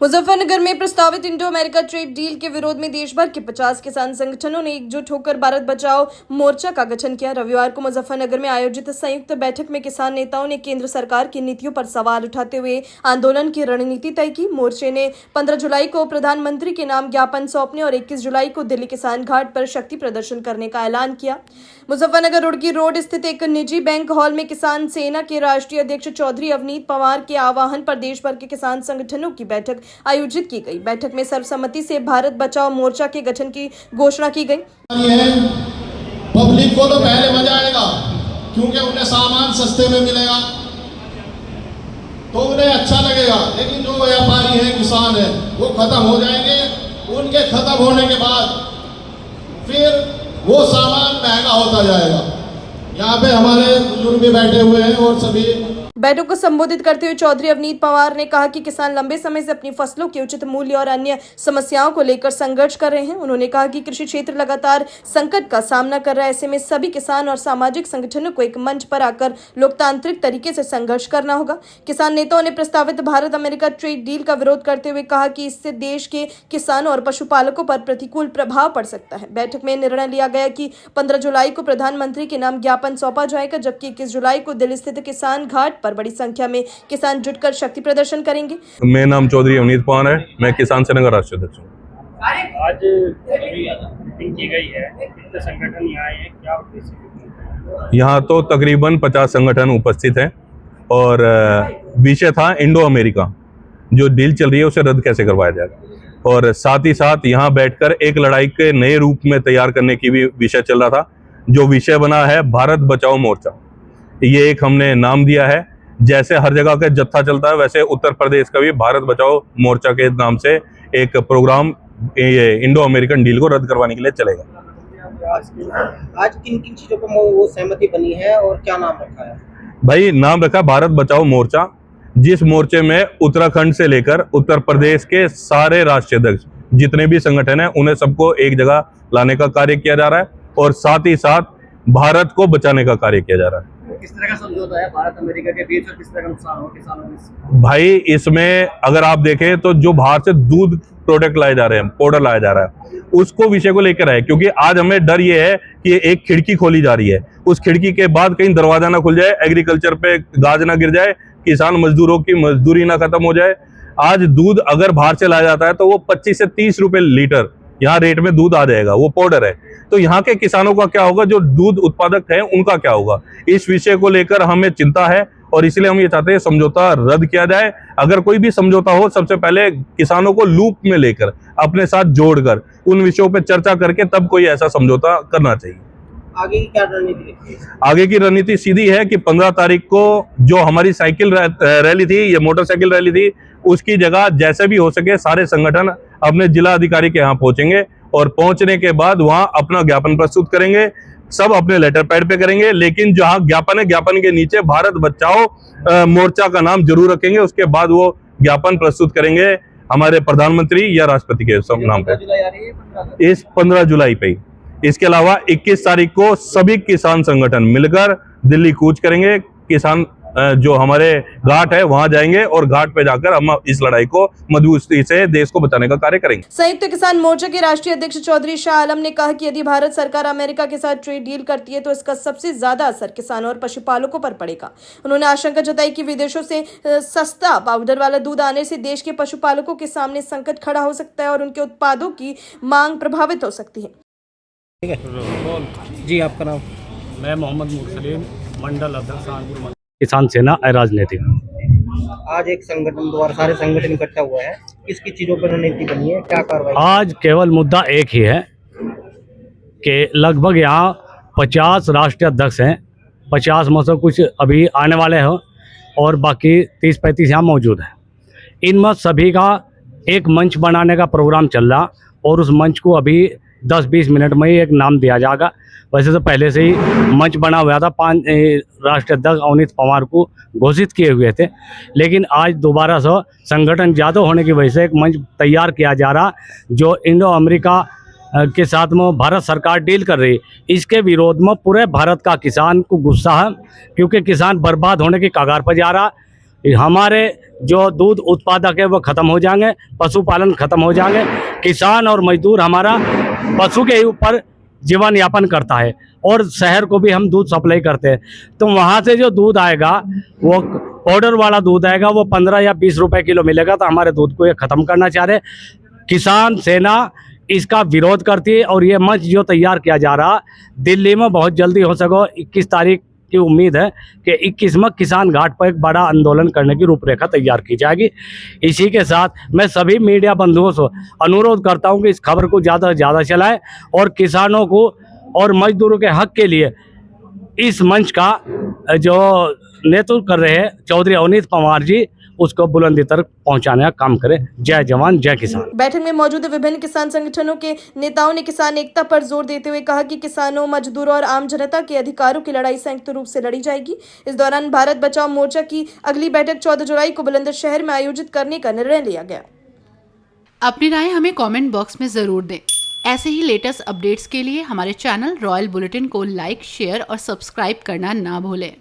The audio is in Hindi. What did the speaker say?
मुजफ्फरनगर में प्रस्तावित इंडो अमेरिका ट्रेड डील के विरोध में देश भर के 50 किसान संगठनों ने एकजुट होकर भारत बचाओ मोर्चा का गठन किया। रविवार को मुजफ्फरनगर में आयोजित संयुक्त बैठक में किसान नेताओं ने केंद्र सरकार की नीतियों पर सवाल उठाते हुए आंदोलन की रणनीति तय की। मोर्चे ने 15 जुलाई को प्रधानमंत्री के नाम ज्ञापन सौंपने और 21 जुलाई को दिल्ली किसान घाट पर शक्ति प्रदर्शन करने का ऐलान किया। मुजफ्फरनगर रुड़की रोड स्थित एक निजी बैंक हॉल में किसान सेना के राष्ट्रीय अध्यक्ष चौधरी अवनीत पवार के आह्वान पर देश भर के किसान संगठनों की बैठक आयोजित की गई। बैठक में सर्वसम्मति से भारत बचाओ मोर्चा के गठन की घोषणा की गई। पब्लिक को तो पहले मजा आएगा क्योंकि उन्हें सामान सस्ते में मिलेगा तो उन्हें अच्छा लगेगा, लेकिन जो व्यापारी हैं, किसान हैं, वो खत्म हो जाएंगे। उनके खत्म होने के बाद फिर वो सामान महंगा होता जाएगा। यहाँ पे हमारे बुजुर्ग भी बैठे हुए हैं और सभी। बैठक को संबोधित करते हुए चौधरी अवनीत पवार ने कहा कि किसान लंबे समय से अपनी फसलों के उचित मूल्य और अन्य समस्याओं को लेकर संघर्ष कर रहे हैं। उन्होंने कहा कि कृषि क्षेत्र लगातार संकट का सामना कर रहा है। ऐसे में सभी किसान और सामाजिक संगठनों को एक मंच पर आकर लोकतांत्रिक तरीके से संघर्ष करना होगा। किसान नेताओं ने प्रस्तावित भारत अमेरिका ट्रेड डील का विरोध करते हुए कहा कि इससे देश के किसानों और पशुपालकों पर प्रतिकूल प्रभाव पड़ सकता है। बैठक में निर्णय लिया गया कि 15 जुलाई को प्रधानमंत्री के नाम ज्ञापन सौंपा जाएगा, जबकि 21 जुलाई को दिल्ली स्थित किसान घाट पर बड़ी संख्या में किसान जुटकर शक्ति प्रदर्शन करेंगे। मेरा नाम चौधरी अवनीत पवार है, मैं किसान सेना का राष्ट्रीय अध्यक्ष हूँ। आज मीटिंग की गई है, कितने संगठन यहाँ आए हैं, क्या उद्देश्य? यहाँ तो तकरीबन 50 संगठन उपस्थित हैं और विषय था इंडो अमेरिका जो डील चल रही है उसे रद्द कैसे करवाया जाएगा, और साथ ही साथ यहाँ बैठकर एक लड़ाई के नए रूप में तैयार करने की भी विषय चल रहा था, जो विषय बना है भारत बचाओ मोर्चा। ये एक हमने नाम दिया है, जैसे हर जगह का जत्था चलता है वैसे उत्तर प्रदेश का भी भारत बचाओ मोर्चा के नाम से एक प्रोग्राम इंडो अमेरिकन डील को रद्द करवाने के लिए चलेगा। आज किन किन चीजों पर वो सहमति बनी है और क्या नाम रखा है? भाई नाम रखा भारत बचाओ मोर्चा, जिस मोर्चे में उत्तराखंड से लेकर उत्तर प्रदेश के सारे राष्ट्रीय अध्यक्ष जितने भी संगठन हैं उन्हें सबको एक जगह लाने का कार्य किया जा रहा है और साथ ही साथ भारत को बचाने का कार्य किया जा रहा है। किस तरह का समझौता है भारत अमेरिका के बीच और किस तरह का नुकसान हो किसानों में? भाई इसमें अगर आप देखें तो जो बाहर से दूध प्रोडक्ट लाए जा रहे हैं, पाउडर लाया जा रहा है, उसको विषय को लेकर है, क्योंकि आज हमें डर ये है कि एक खिड़की खोली जा रही है, उस खिड़की के बाद कहीं दरवाजा ना खुल जाए, एग्रीकल्चर पे गाज ना गिर जाए, किसान मजदूरों की मजदूरी ना खत्म हो जाए। आज दूध अगर बाहर से लाया जाता है तो वो 25 से 30 रुपए लीटर यहाँ रेट में दूध आ जाएगा, वो पाउडर है। तो यहाँ के किसानों का क्या होगा, जो दूध उत्पादक हैं उनका क्या होगा, इस विषय को लेकर हमें चिंता है और इसलिए हम ये चाहते हैं समझौता रद्द किया जाए। अगर कोई भी समझौता हो, सबसे पहले किसानों को लूप में लेकर अपने साथ जोड़कर उन विषयों पर चर्चा करके तब कोई ऐसा समझौता करना चाहिए। आगे की क्या रणनीति है? आगे की रणनीति सीधी है कि 15 तारीख को जो हमारी साइकिल रैली थी, ये मोटरसाइकिल रैली थी, उसकी जगह जैसे भी हो सके सारे संगठन अपने जिला अधिकारी के यहाँ पहुंचेंगे और पहुंचने के बाद वहां अपना ज्ञापन प्रस्तुत करेंगे। सब अपने लेटर पैड पे करेंगे, लेकिन जहां ज्ञापन है ज्ञापन के नीचे भारत बचाओ मोर्चा का नाम जरूर रखेंगे। उसके बाद वो ज्ञापन प्रस्तुत करेंगे हमारे प्रधानमंत्री या राष्ट्रपति के नाम पे, इस 15 जुलाई पे। इसके अलावा 21 तारीख को सभी किसान संगठन मिलकर दिल्ली कूच करेंगे। किसान जो हमारे घाट है वहां जाएंगे और घाट पे जाकर हम इस लड़ाई को मजबूती से देश को बचाने का कार्य करेंगे। संयुक्त किसान मोर्चा के राष्ट्रीय अध्यक्ष चौधरी शाह आलम ने कहा कि यदि भारत सरकार अमेरिका के साथ ट्रेड डील करती है तो इसका सबसे ज्यादा असर किसानों और पशुपालकों पर पड़ेगा। उन्होंने आशंका जताई कि विदेशों से सस्ता पाउडर वाला दूध आने से देश के पशुपालकों के सामने संकट खड़ा हो सकता है और उनके उत्पादों की मांग प्रभावित हो सकती है। जी, आपका नाम? मैं मोहम्मद मुरसलीम, मंडल अध्यक्ष कानपुर किसान सेना राजनीतिक। आज एक संगठन द्वारा सारे संगठन इकट्ठा हुआ है, किस किस चीजों पर रणनीति बनी है, क्या कार्रवाई? आज केवल मुद्दा एक ही है कि लगभग यहाँ 50 राष्ट्रीय अध्यक्ष हैं, 50 में से कुछ अभी आने वाले हैं और बाकी 30-35 यहाँ मौजूद हैं। इनमें सभी का एक मंच बनाने का प्रोग्राम चल रहा और उस मंच को अभी 10-20 मिनट में ही एक नाम दिया जाएगा। वैसे तो पहले से ही मंच बना हुआ था, 5 राष्ट्रीय अध्यक्ष अवनीत पवार को घोषित किए हुए थे, लेकिन आज दोबारा से संगठन ज़्यादा होने की वजह से एक मंच तैयार किया जा रहा जो इंडो अमेरिका के साथ में भारत सरकार डील कर रही। इसके विरोध में पूरे भारत का किसान को गुस्सा है, क्योंकि किसान बर्बाद होने की कगार पर जा रहा। हमारे जो दूध उत्पादक है वो ख़त्म हो जाएंगे, पशुपालन ख़त्म हो जाएंगे, किसान और मजदूर हमारा पशु के ऊपर जीवन यापन करता है और शहर को भी हम दूध सप्लाई करते हैं। तो वहाँ से जो दूध आएगा वो पाउडर वाला दूध आएगा, वो 15 या 20 रुपए किलो मिलेगा। तो हमारे दूध को ये ख़त्म करना चाह रहे। किसान सेना इसका विरोध करती है और ये मंच जो तैयार किया जा रहा दिल्ली में बहुत जल्दी हो सको 21 तारीख की उम्मीद है कि 21 में किसान घाट पर एक बड़ा आंदोलन करने की रूपरेखा तैयार की जाएगी। इसी के साथ मैं सभी मीडिया बंधुओं से अनुरोध करता हूं कि इस खबर को ज़्यादा से ज़्यादा चलाएं और किसानों को और मजदूरों के हक के लिए इस मंच का जो नेतृत्व कर रहे हैं चौधरी अवनीत पंवार जी, उसको बुलंदी तक पहुंचाने का काम करें। जय जवान जय किसान। बैठक में मौजूद विभिन्न किसान संगठनों के नेताओं ने किसान एकता पर जोर देते हुए कहा कि किसानों, मजदूरों और आम जनता के अधिकारों की लड़ाई संयुक्त रूप से लड़ी जाएगी। इस दौरान भारत बचाओ मोर्चा की अगली बैठक 14 जुलाई को बुलंदशहर में आयोजित करने का निर्णय लिया गया। अपनी राय हमें कमेंट बॉक्स में जरूर दें। ऐसे ही लेटेस्ट अपडेट्स के लिए हमारे चैनल रॉयल बुलेटिन को लाइक, शेयर और सब्सक्राइब करना ना भूलें।